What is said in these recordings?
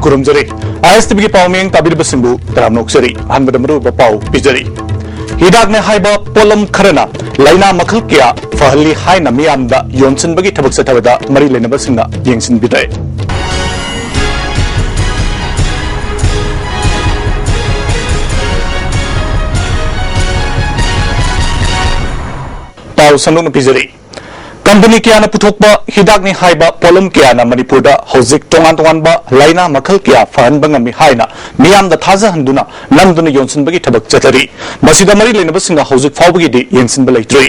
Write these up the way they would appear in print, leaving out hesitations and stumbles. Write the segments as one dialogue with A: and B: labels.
A: खुरुमजरी ISTV की पावमेंग ताबिरबसिंबु तरामनोक्सरी हनबदमरु बपाव पिजरी हिदाक ने हाइबा pollen Kharna लाइना मखल किया फहली हाइना मियामदा योनसनबगी थबक सथबदा मरी लेनबसिंगना येंगसिन बिदय पाव संदुन पिजरी कंपनी क्या पुथोकबा हिदाकनी हाइबा पोलम क्या मणिपुरदा हौजिक तोंगान तोंगानबा लाइना मखल क्या फहनबा ngami हाइना मियामदा थाजहंदुना नमदुना योनसनबगी थबक चथरी मसिदा मरी लेनबसिंगा हौजिक फावबगीदि येंसिनबा लेट्री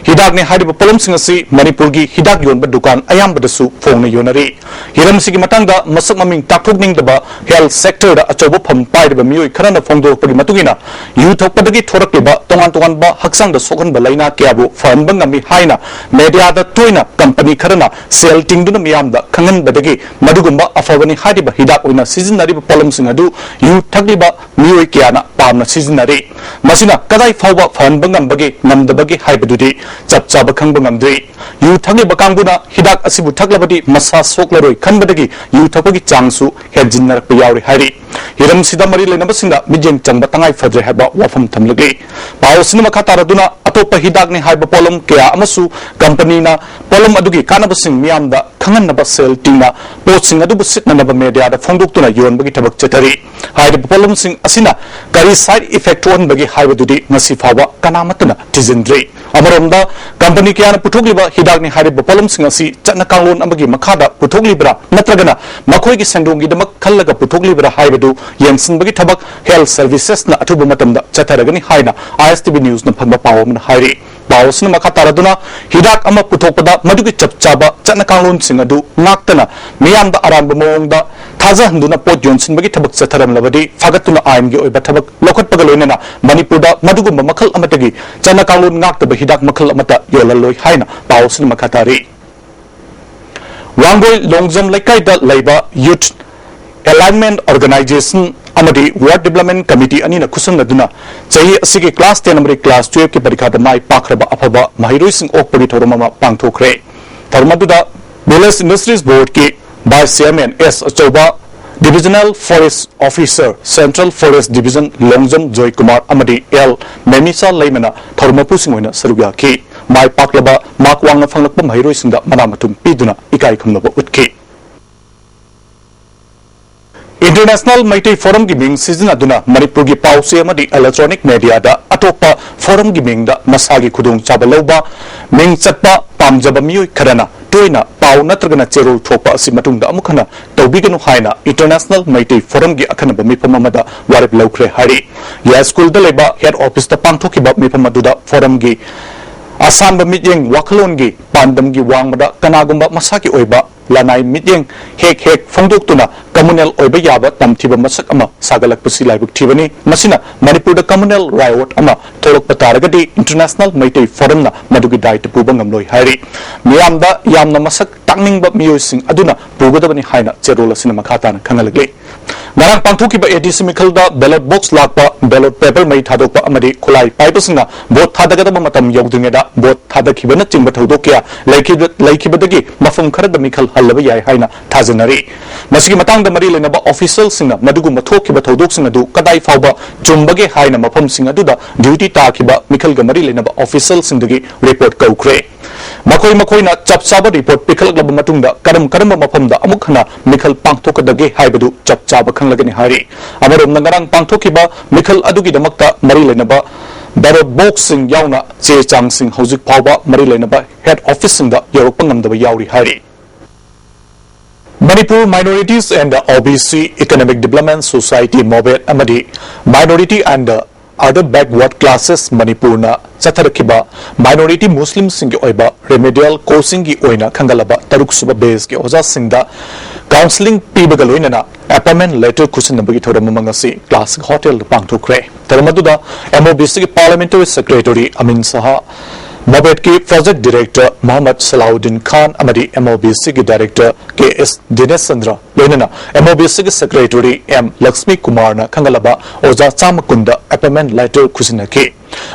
A: हिदाकनी हाइबा पोलमसिंग असि मणिपुरगी हिदाक योनबा दुकान अयामबदसु फोंगना योनरी हिरमसिगी मतंगदा मसक ममिंग ताकथोकनिंगदबा हेल्थ सेक्टरदा अचौबा फम पाइदबा मियोय खरना फोंदोरपगी मतुगिना यु थोकपदगी थोरक्लिबा तोंगान तोंगानबा हक्सांगदा सोखनबा लाइना क्याबु फहनबा ngami हाइना मेडियादा तोइना कंपनी खरना सेल टिंगदुना मियामदा खंगनबदगी मदुगुंबा अफबनी हादिबा हिदाक ओइना सिजनरिबा पोलमसिंग अदु यु थक्लिबा मियोय क्याना पामना सिजनरी मसिना कदाई फावबा फहनबा ngambagi ngamdabagi haibadudi chap chaba khangba ngamdri yu thakliba kangbuna hidak asibu thaklabadi masa soklaroi khanbadagi yu thakpagi changsu hejinnarakpa yauri hairi hiram sida mari lenabasinga mijeng changba tangai fadre haba wafam thamlagi paw sinema khataraduna atopa hidak ni haiba polam kya amasu company na polam adugi kanabasing miyamda khanganaba sel tingna potsing adu busitna naba media da phongdoktuna yonbagi thabak chetari haiba polam sing asina kari side effect on bagi haibadudi ngasi fawa kanamatna tizindri अमरोमदा company क्या पुथोकलिबा हिदाकनी हारिबा पोलमसिंग असि चटना कांगलोन अमगी मखादा पुथोकलिब्रा नत्रगना मखोयगी संदोंगी दमक खल्लगा पुथोकलिब्रा हाइबदु येंसिनबगी थबक health services ना अथुब मतमदा चथरगनी हाइना ISTV news न फंबा पावमन हाइरी पावसना मखा तारदुना हिदाक अमा पुथोकपदा मदुगी चपचाबा चटना कांगलोन सिंग अदु नाक्तना मियामदा अरानबा मोंगदा थाजहंदुना पोट योनसिनबगी थबक चथरमलबदी फागतुना आइनगी ओइबा थबक लोखटपगा लोइनना मणिपुरदा मदुगुंबा मखल अमतगी चटना कांगलोन नाक्तबा हिदाक मखल अमता योललोय हाइना पावसना मखा तारी वांगोय लोंगजम लेकाइदा लैबा यूथ अलाइनमेंट ऑर्गेनाइजेशन अमदी वार्ड डेवलपमेंट कमिटी अनिना खुसंगदुना चही असिगे क्लास 10 नंबर क्लास 12 की परीक्षा माई पाखरबा अफबा महिरोइसिंग ओकपगी थोरममा पांगथोखरे थरमदुदा विलेज इंडस्ट्रीज बोर्ड की vice chairman S Achouba divisional forest officer central forest division Longjam Joy Kumar अमदी एल मेमिसा लैमना थरमपुसिंग ओइना सरुयाखी माई पाखलबा माकवांग फंगलकपा महिरोइसिंगदा मनामथुम पीदुना इकाई खमलबा उतखी इंटरनेशनल मैत्री फोरम की मिंग सीजन अदुना मणिपुर की पाउसे अमदी इलेक्ट्रॉनिक मीडिया दा अतोपा फोरम की मिंग दा मसागी खुदुंग चाबा लौबा मिंग चटपा पामजबा मियोय खरना तोइना पाउ नत्रगना चेरोल थोपा असि मतुंगदा अमुखना तौबिगनु हाइना इंटरनेशनल मैत्री फोरम की अखनबा मिफम अमदा वारिब लौखरे हारि या स्कूल दा लेबा हेड ऑफिस दा पांथोखिबा मिफम अदुदा फोरम की आसानबा मिजेंग वाखलोन की पांदम की वांगबदा कनागुंबा मसाकी ओइबा लानाई मिजेंग हेक हेक फोंदोक्तुना कम्युनल ओइबा याबा तमथिबा मसक अमा सागलकपसि लाइबुक थिबनी मसिना मणिपुरदा कम्युनल रायोट अमा थोरकपा तारगदी इंटरनेशनल मैत्री फोरम ना मदुगी दायित्व पुबा ngamloi हाइरी मियामदा यामना मसक ताकनिंगबा मियोइसिंग अदुना पुगदबनी हाइना चेरोल असिना मखाताना खंगलगले ngarang pangthokiba ADC mikhalda ballot box lakpa ballot paper mai thadokpa amadi khulai paibasingna vote thadagadaba matam yogdingeda vote thadakhibana chingba thodokya laikhibadagi mafum kharada mikhal hallaba yai haina thajanari masigi matangda mari lenaba official singna madugu mathokiba thodoksinga adu kadai fawba chumbage haina mafum singa duda duty takhiba mikhal ga mari lenaba official singdagi report kaukre makoi makoina chapchaba report pikhalagba matungda karam mafamda amukhana mikhal pangthokadage haibadu chapchaba खंगलगनी हारी अमरोम नगरांग पांथोखिबा मिखल अदुगी दमक्ता मरी लेनबा ballot box सिंग यावना चे चांग सिंग हौजिक फावबा मरी लेनबा head office सिंग दा यौरकपा ngamdaba यावरी हारी Manipur Minorities and OBC Economic Development Society Mobet amadi Minority and other backward classes Manipur na chatharakiba minority Muslim sing oiba remedial coaching gi oina khangalaba taruk suba base ge oja singda counseling pibagaloina na appointment letter kusinabagi thoramangasi class hotel pangthokre taramaduda MOBC ki parliamentary secretary Amin Saha Mobet की project director Mohammad Salauddin Khan अमदी MOBC की director KS Dinesh Chandra लोइनना MOBC की secretary M Lakshmi Kumar ना खंगलबा ओजा चामकुंदा appointment letter खुसिनकी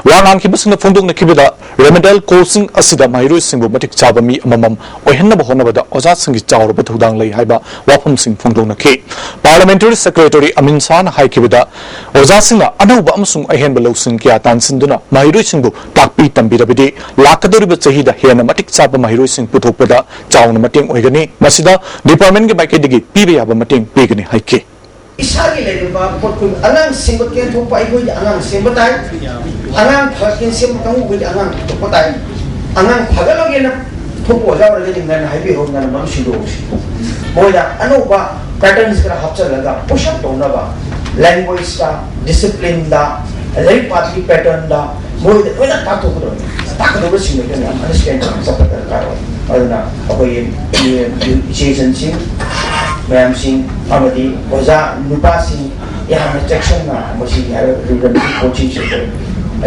A: Wangang kibasing fondong na kibida remedial coaching asida mahiroi singbu matik chaba mi amamam oihenna ba honabada oja singi chawra ba thudang lei haiba wafam sing fondong na ke Parliamentary Secretary Amin San hai kibida oja singa anauba amasung ahen ba losing kya tansinduna mahiroi singbu takpi tambirabidi lakadori ba chahida hena matik chaba mahiroi sing puthokpada chawna mating oigani masida department ge baike digi pibe yaba mating pegani haike
B: Isagi lagi ba pun anang singgot kian tu pa ibu anang singgotai anang pakin sim kamu ibu anang tu patai anang pagal lagi na tu po jauh lagi dengan happy home dengan manusia dulu boleh anu ba patterns kena hapcar laga push up tu na ba language da discipline da life path pattern da boleh boleh tak tu pun tak tu bersih ni kan understand sampai terkaro aduna apa yang season sing Ma'am sing amadi oza nupa sing yang section na masih ada ribbon coaching center.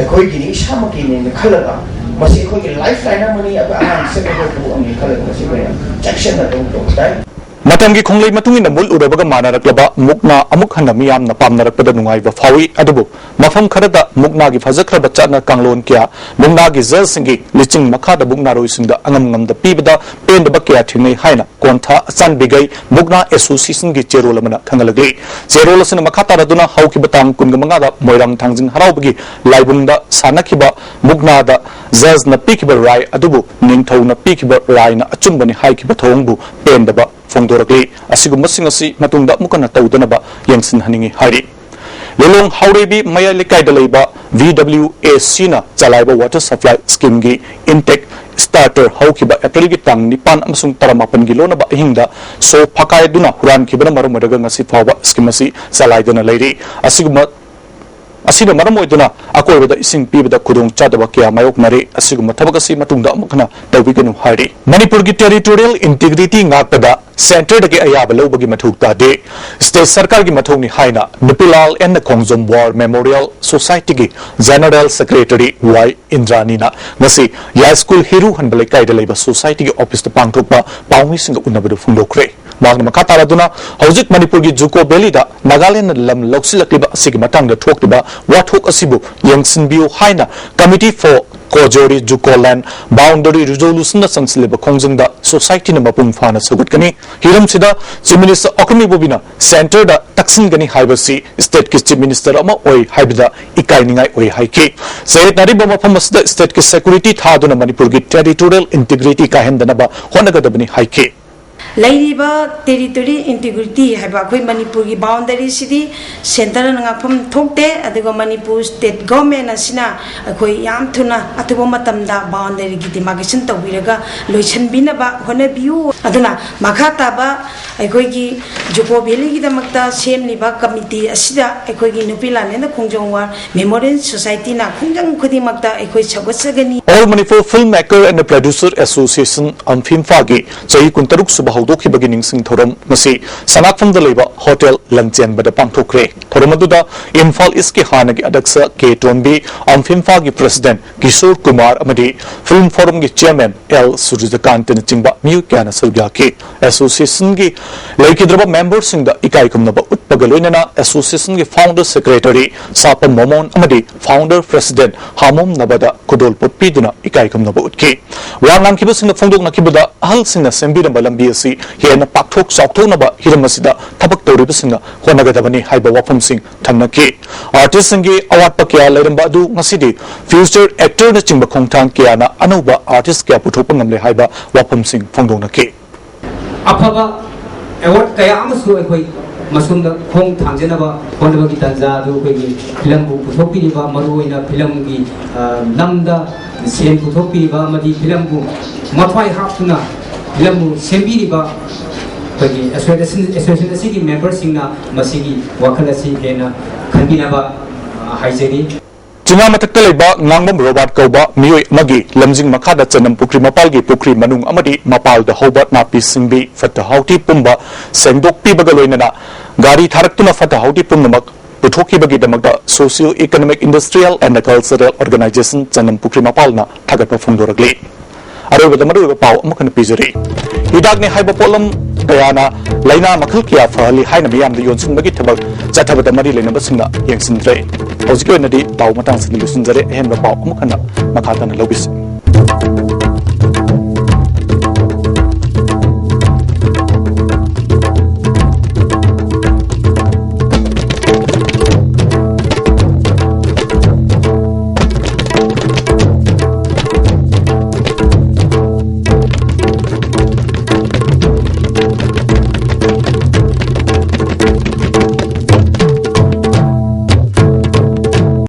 B: Koi gini sama kini ni khalaga masih koi lifeline na mani apa aman sebagai tu ami khalaga masih kaya section na tu tai.
A: Matamgi khonglei matungina mul urabaga manaraklaba mukna amuk hanna miyamna pamnarakpada nungaiba fawi adubu mafam kharada mukna gi fajakraba chana kanglon kya mukna gi zal singi liching makhada bukna roisingda angam ngamda pibada pendaba kya thingai haina kontha asan bigai mukna association gi cherol amana khangalagli cherol asina makhata raduna hauki batang kunga mangada moirang thangjing haraubagi laibungda sanakhiba mukna da zaz na pikiba rai adubu ningthau na pikiba rai na achumbani haikiba thongbu pendaba Fongdorakli asigumba singasi matungda mukana taudanaba yangsin haningi hari lelong haurebi maya lekai dalaiba VWAC na chalaiba water supply scheme gi intake starter haukiba April gi tang nipan amasung taramapan gi lona ba hingda so phakai duna huran kibana marum madaga ngasi fawa scheme asi chalaidana leiri asigumba asina maram oiduna akoibada ising pibada khudong chadaba kya mayok nare asiguma thabakasi matungda amukna tawbiganu hari Manipur gi territorial integrity ngakpada center dagi ayaba lobagi mathukta de state sarkar gi mathongni haina Nupilal and Kongjom War Memorial Society gi general secretary Y Indrani na ngasi ya school hiru hanbalai kai dalaiba society gi office ta pangthokpa pawmi singa unabadu fundokre Magna Makata Raduna, Hosik Manipur gi Juko Belly da, Nagaland lam Loksilakliba Sigmatang the Toktiba, what hook asibu, Yangsin Bio Haina, Committee for Kojori Juko Land, Boundary Resolution the Sansilaba Kongjing da, Society number Pumfana Sugutgani, Hiram Sida, Chief Minister Okami Bobina, Center da Taksin Gani Hibasi, State Chief Minister Ama Oi Hibida, Ikainingai Oi Haiki. Say Naribama Pamas the State Security Thaduna Manipur gi Territorial Integrity Kahendanaba, Honagadabani Haiki.
C: Lairiba territory integrity haiba koi Manipur gi boundary city center nga phom thokte adigo Manipur state government asina koi yam thuna atubo matamda boundary gi demarcation tawiraga loichen binaba hone biu aduna makhata ba koi gi Juko Valley gi damakta semliba committee asida koi gi Nupilal and Kongjom War Memorial Society na khungjang khudi makta koi chagotsagani
A: All Manipur Filmmaker and Producer Association Amphimfa gi chai kuntaruk subah doki beginning sing thoram masi sanakfam da leba hotel langchen bada pangthokre thoram aduda Imphal iski hanagi adaksa K Tombi Amphimfa gi president Kishore Kumar amadi film forum gi chairman L Surijakant na chingba miu kyana saugya ki association gi laikidraba members sing da ikai kumnaba utpagaloinana association gi founder secretary Sapam Momon amadi founder president Hamom Nabada Kudol Potpiduna ikai kumnaba utki wangang kibasing na fongdok na kibada ahal sing na sembira balambi asi Hena Paktok Saktonaba Hiramasida Tabak Toribasina Honagadabani Haiba Wapam Sing Tanaki Artist Singi Awat Pakia Lerambadu Masidi Future Actor na Chimba Kongtang Kiana Anuba Artist Kia Putopangamle Haiba Wapam Sing Fongdonaki
D: Apaba Awat Kaya Amasu Ekoi Masunda Kong Tanjanaba Honaba Gitanza do Filambu Putopiriba Maruina Filamgi Namda Sen Putopiriba Madi Filambu Matwai Haptuna Filamu Sembiriba bagi association asigi members singna masigi wakalasi hena khanbinaba haijani
A: China matakta leba ngangbam robot kauba mioi magi lamjing makhada chanam pukri mapal gi pukri manung amadi mapal da hobat napi singbi fata hauti pumba sengdok pi bagaloinana gari tharaktuna fata hauti pumnamak puthoki bagi damakda socio economic industrial and cultural organization chanam pukri mapal na thagat pa phungdoragli Aroba the Maru Pau Mukan Pizari. Hidagni Hyperpolam kayana laina makhal kya fahali haina miyam da yonsun bagi thabak chathabada mari leinaba singna yengsindre hojiki onadi paw matang sin lusunjare hen ba paw amukhana makhatana lobis